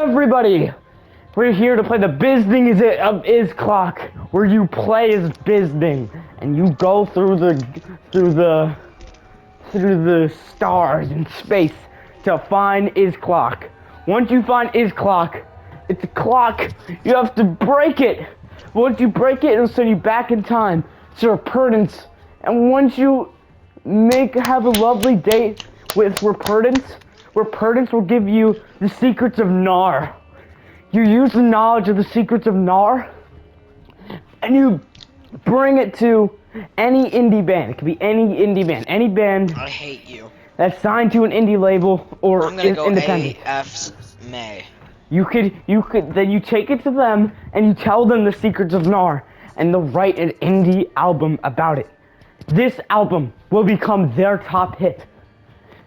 Everybody, we're here to play the Bizding is clock, where you play as Bizding and you go through the stars in space to find is clock. Once you find is clock, it's a clock. You have to break it. Once you break it, it'll send you back in time to Reperdence. And once you have a lovely date with Reperdence will give you the secrets of Nar. You use the knowledge of the secrets of Nar, and you bring it to any indie band. It could be any indie band. Any band I hate you. that's signed to an indie label or I'm gonna is go independent. AF's May. Then you take it to them and you tell them the secrets of Nar, and they'll write an indie album about it. This album will become their top hit,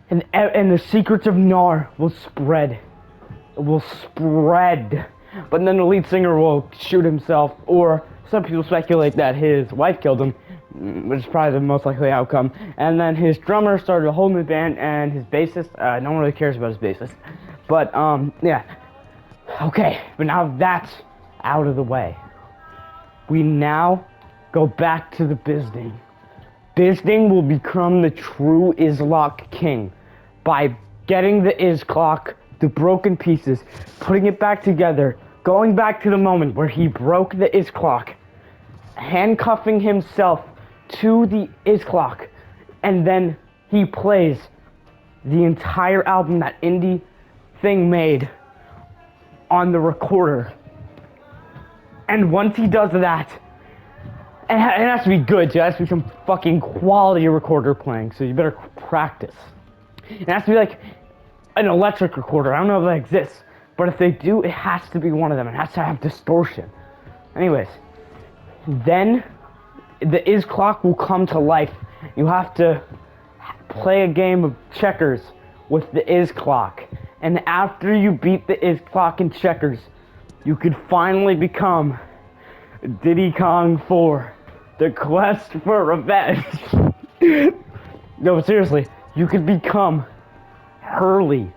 and the secrets of Nar will spread. It will spread. But then the lead singer will shoot himself, or some people speculate that his wife killed him, which is probably the most likely outcome. And then his drummer started a whole new band, and his bassist, no one really cares about his bassist. But, yeah. Okay, but now that's out of the way. We now go back to the Bizding. Bizding will become the true Izlok king by getting the Is clock, the broken pieces, putting it back together, going back to the moment where he broke the Is clock, handcuffing himself to the Is clock, and then he plays the entire album that indie thing made on the recorder. And once he does that, and it has to be good too, it has to be some fucking quality recorder playing, so you better practice. It has to be like an electric recorder. I don't know if that exists, but if they do, it has to be one of them. It has to have distortion. Anyways, then the Is clock will come to life. You have to play a game of checkers with the Is clock. And after you beat the Is clock in checkers, you could finally become Diddy Kong 4, The Quest for Revenge. No, seriously, you could become Hurley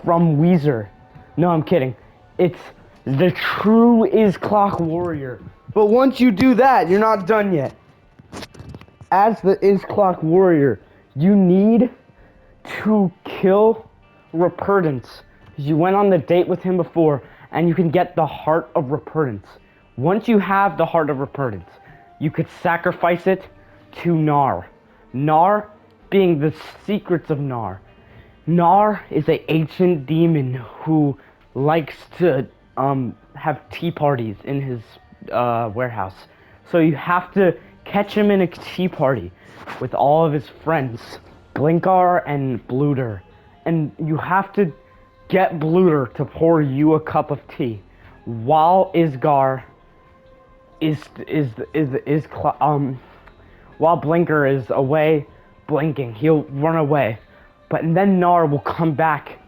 from Weezer. No, I'm kidding. It's the true Is clock warrior. But once you do that, you're not done yet. As the Is clock warrior, you need to kill Reperdence. You went on the date with him before, and you can get the heart of Reperdence. Once you have the heart of Reperdence, you could sacrifice it to Nar. Nar being the secrets of Nar. Nar is an ancient demon who likes to have tea parties in his warehouse. So you have to catch him in a tea party with all of his friends, Blinkar and Bluter. And you have to get Bluter to pour you a cup of tea while Isgar while Blinker is away blinking. He'll run away, but then Nar will come back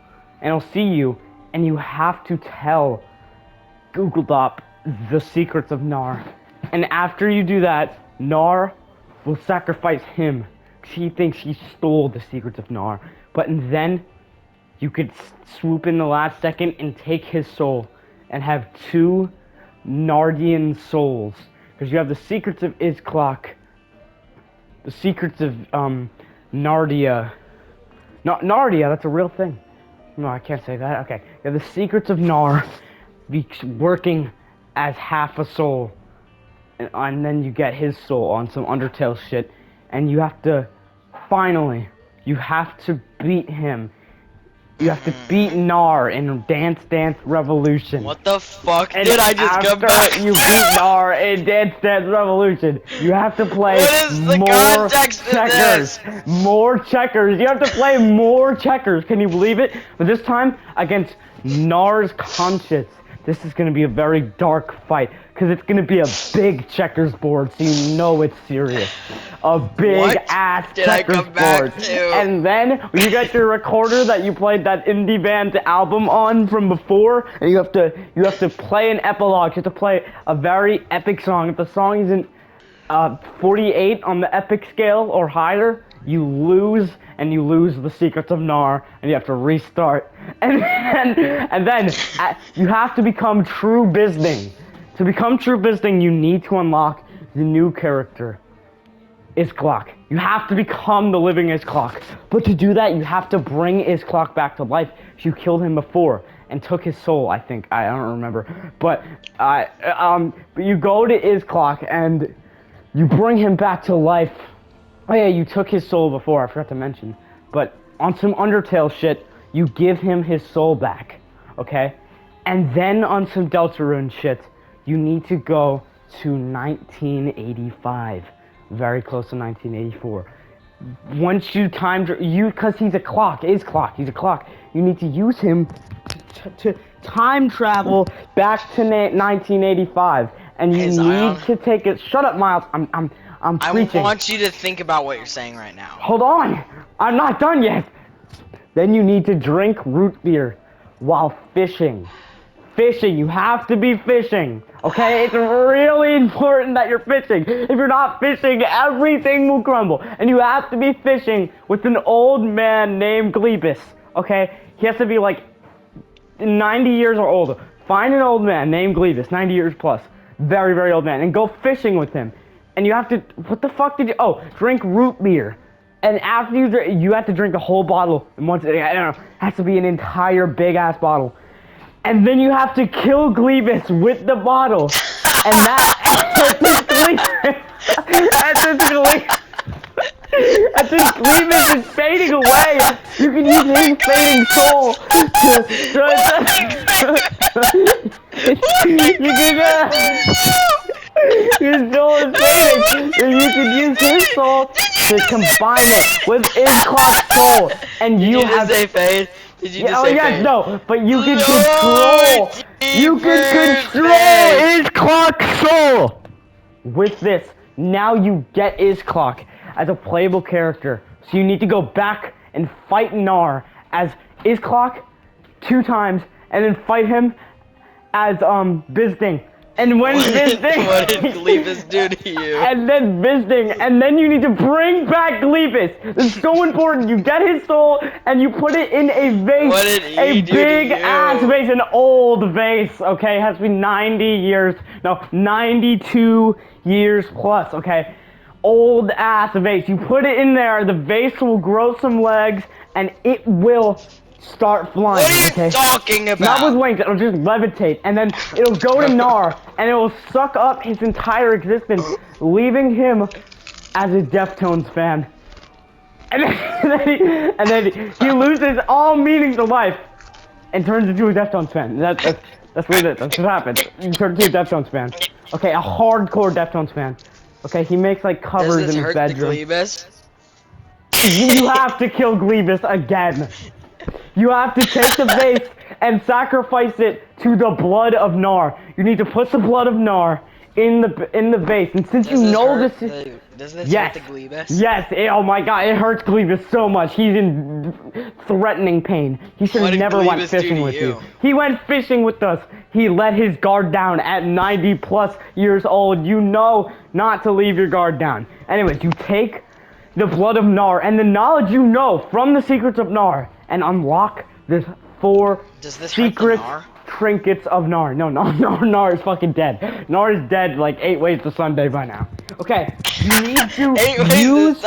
and he'll see you, and you have to tell Googledop the secrets of Nar. And after you do that, Nar will sacrifice him. He thinks he stole the secrets of Nar, but then you could swoop in the last second and take his soul and have two Nardian souls. Because you have the secrets of Is clock, the secrets of Nardia. No, Nardia, that's a real thing. No, I can't say that. Okay. You have the secrets of Nar working as half a soul. And then you get his soul on some Undertale shit. And you have to, finally, you have to beat him. You have to beat Nar in Dance Dance Revolution. What the fuck And did I just come back? after you beat Nar in Dance Dance Revolution, you have to play What is the more context of checkers. this? More checkers. You have to play more checkers. Can you believe it? But this time against Nar's conscience. This is going to be a very dark fight, because it's going to be a big checkers board, so you know it's serious. A big ass checkers board. And then you get your recorder that you played that indie band's album on from before, and you have to play an epilogue. You have to play a very epic song. If the song isn't 48 on the epic scale or higher, you lose, and you lose the secrets of Nar, and you have to restart. And then you have to become True Bizding. To become True Bizding, you need to unlock the new character, Isclock. You have to become the living Isclock. But to do that, you have to bring Isclock back to life. You killed him before and took his soul, I think. I don't remember. But you go to Isclock and you bring him back to life. Oh yeah, you took his soul before, I forgot to mention. But on some Undertale shit, you give him his soul back, okay? And then on some Deltarune shit, you need to go to 1985. Very close to 1984. Once you because he's a clock, he's a clock. You need to use him to time travel back to 1985. And you need to take it. Shut up, Miles. I'm preaching. I want you to think about what you're saying right now. Hold on. I'm not done yet. Then you need to drink root beer while fishing. Fishing. You have to be fishing. Okay? It's really important that you're fishing. If you're not fishing, everything will crumble. And you have to be fishing with an old man named Glebus. Okay? He has to be like 90 years or older. Find an old man named Glebus, 90 years plus. Very, very old man. And go fishing with him. And you have to, what the fuck did you, drink root beer. And after you drink, you have to drink a whole bottle. And once, I don't know, it has to be an entire big ass bottle. And then you have to kill Glebus with the bottle. And that, and since Glebus is fading away, you can use his fading soul his soul is fading, and you can use his soul to combine it with Isclock's soul, and Did you just have say fade? Did you just say fade? no, but you can control Isclock's soul with this. Now you get Isclock as a playable character, so you need to go back and fight Gnar as Isclock 2 times, and then fight him as Bizding. And when Bizding, what did Glebus do to you? And then Bizding, and then you need to bring back Glebus. It's so important. You get his soul and you put it in a vase. What did he a do big to you? ass vase, an old vase. Okay, it has to be 92 years plus. Okay, old ass vase. You put it in there. The vase will grow some legs, and it will start flying. What are you talking about? Not with wings, it'll just levitate, and then it'll go to Gnar, and it will suck up his entire existence, leaving him as a Deftones fan. And then he loses all meaning to life, and turns into a Deftones fan. That's what it is. That's what happens. You turn into a Deftones fan. Okay, a hardcore Deftones fan. Okay, he makes like covers in his bedroom. Glebus? You have to kill Glebus again. You have to take the vase and sacrifice it to the blood of Gnar. You need to put the blood of Gnar in the vase, and since you know this is does this hurt the Glebus? Yes. Oh my god, it hurts Glebus so much. He's in threatening pain. He should have never went fishing with you. He went fishing with us. He let his guard down at 90 plus years old. You know not to leave your guard down. Anyways, you take the blood of Gnar and the knowledge you know from the secrets of Gnar, and unlock the 4 secret trinkets of Gnar. No, Gnar is fucking dead. Gnar is dead like 8 ways to Sunday by now. Okay, you need to use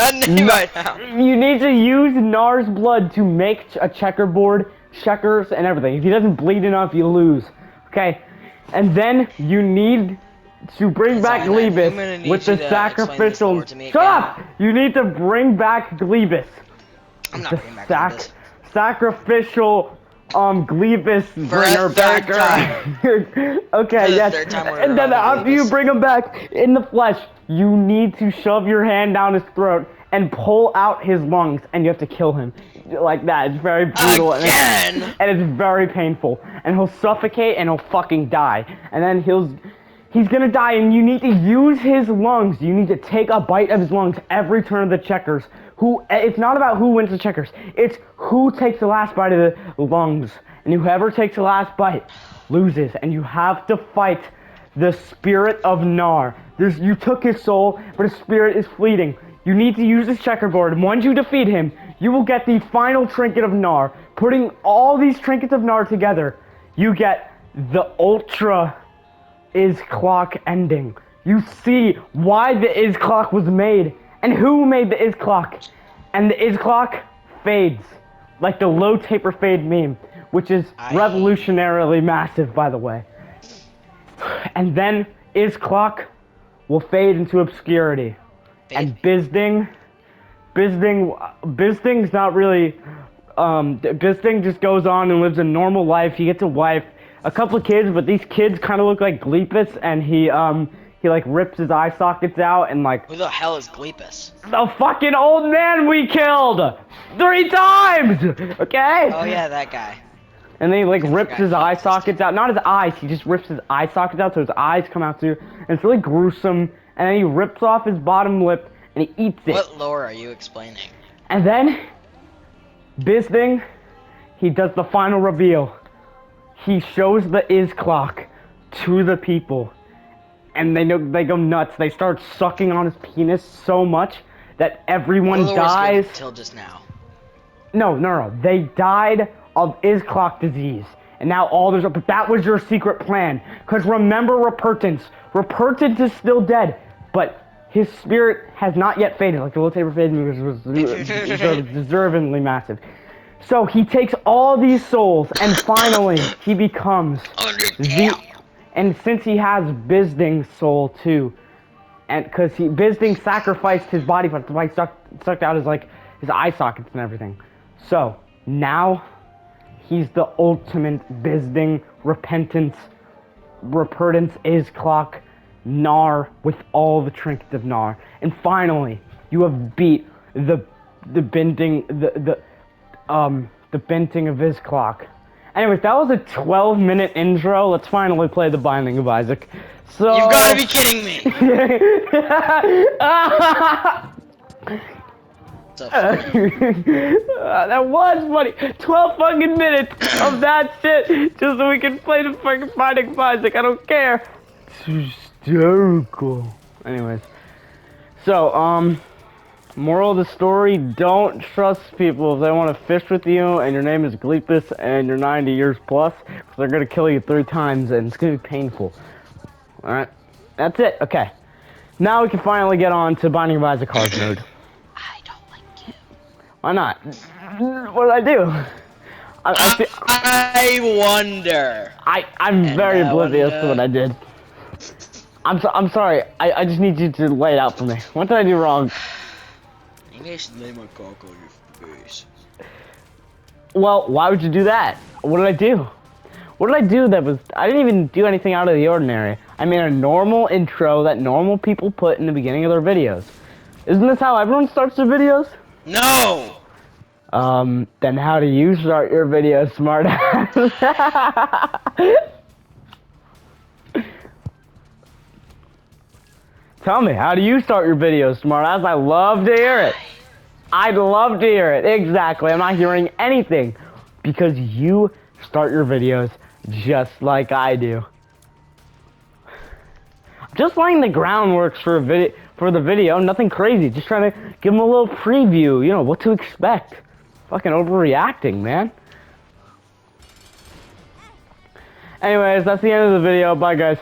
You need to use Gnar's blood to make a checkerboard, checkers, and everything. If he doesn't bleed enough, you lose. Okay, and then you need to bring back Glebus with the sacrificial. Shut up! You need to bring back Glebus. I'm not bringing back Glebus. Sacrificial Glebus bringer backer. Okay, yes. And then after you bring him back in the flesh, you need to shove your hand down his throat and pull out his lungs, and you have to kill him like that. It's very brutal and it's very painful. And he'll suffocate and he'll fucking die. And then he's gonna die, and you need to use his lungs. You need to take a bite of his lungs every turn of the checkers. It's not about who wins the checkers. It's who takes the last bite of the lungs. And whoever takes the last bite loses. And you have to fight the spirit of Gnar. You took his soul, but his spirit is fleeting. You need to use this checkerboard. And once you defeat him, you will get the final trinket of Gnar, Putting all these trinkets of Gnar together, you get the Ultra Is Clock ending. You see why the Is Clock was made and who made the Is Clock. And the Is Clock fades, like the low taper fade meme, which is revolutionarily massive, by the way. And then Is Clock will fade into obscurity. And Bizding's not really, Bizding just goes on and lives a normal life. He gets a wife, a couple of kids, but these kids kind of look like Gleepus, and he like rips his eye sockets out and like... Who the hell is Gleepus? The fucking old man we killed 3 times, okay? Oh yeah, that guy. And then he like rips his eye sockets out. Not his eyes, he just rips his eye sockets out so his eyes come out too. And it's really gruesome. And then he rips off his bottom lip and he eats it. What lore are you explaining? And then Bizding, he does the final reveal. He shows the Is Clock to the people. And they go nuts. They start sucking on his penis so much that everyone dies. Till just now. No. They died of Is Clock disease. And now all there's... But that was your secret plan. Because remember Rupertance. Rupertance is still dead. But his spirit has not yet faded. Like the Little Taper Fade movie was deservingly massive. So he takes all these souls and finally he becomes the... And since he has Bizding's soul too, and because Bizding sacrificed his body parts, that's why he sucked out his eye sockets and everything. So now he's the ultimate Bizding, Rupertance Is Clock, Gnar with all the trinkets of Gnar. And finally, you have beat the Bending of Is Clock. Anyways, that was a 12-minute intro. Let's finally play The Binding of Isaac. So... You've got to be kidding me! So that was funny. 12 fucking minutes of that shit just so we can play the fucking Binding of Isaac. I don't care. It's hysterical. Anyways. So, moral of the story, don't trust people if they want to fish with you and your name is Gleepus and you're 90 years plus, because they're going to kill you 3 times and it's going to be painful. Alright, that's it. Okay. Now we can finally get on to Binding of Isaac hard mode. I don't like you. Why not? What did I do? I wonder. I'm very oblivious to what I did. I'm sorry. I just need you to lay it out for me. What did I do wrong? Maybe I should lay my cock on your face. Well, why would you do that? What did I do? What did I do that was... I didn't even do anything out of the ordinary. I made a normal intro that normal people put in the beginning of their videos. Isn't this how everyone starts their videos? No! Then how do you start your videos, smartass? Tell me, how do you start your videos, smartass? I love to hear it. I'd love to hear it. Exactly. I'm not hearing anything because you start your videos just like I do. Just laying the groundwork for the video, nothing crazy. Just trying to give them a little preview, you know, what to expect. Fucking overreacting, man. Anyways, that's the end of the video. Bye, guys.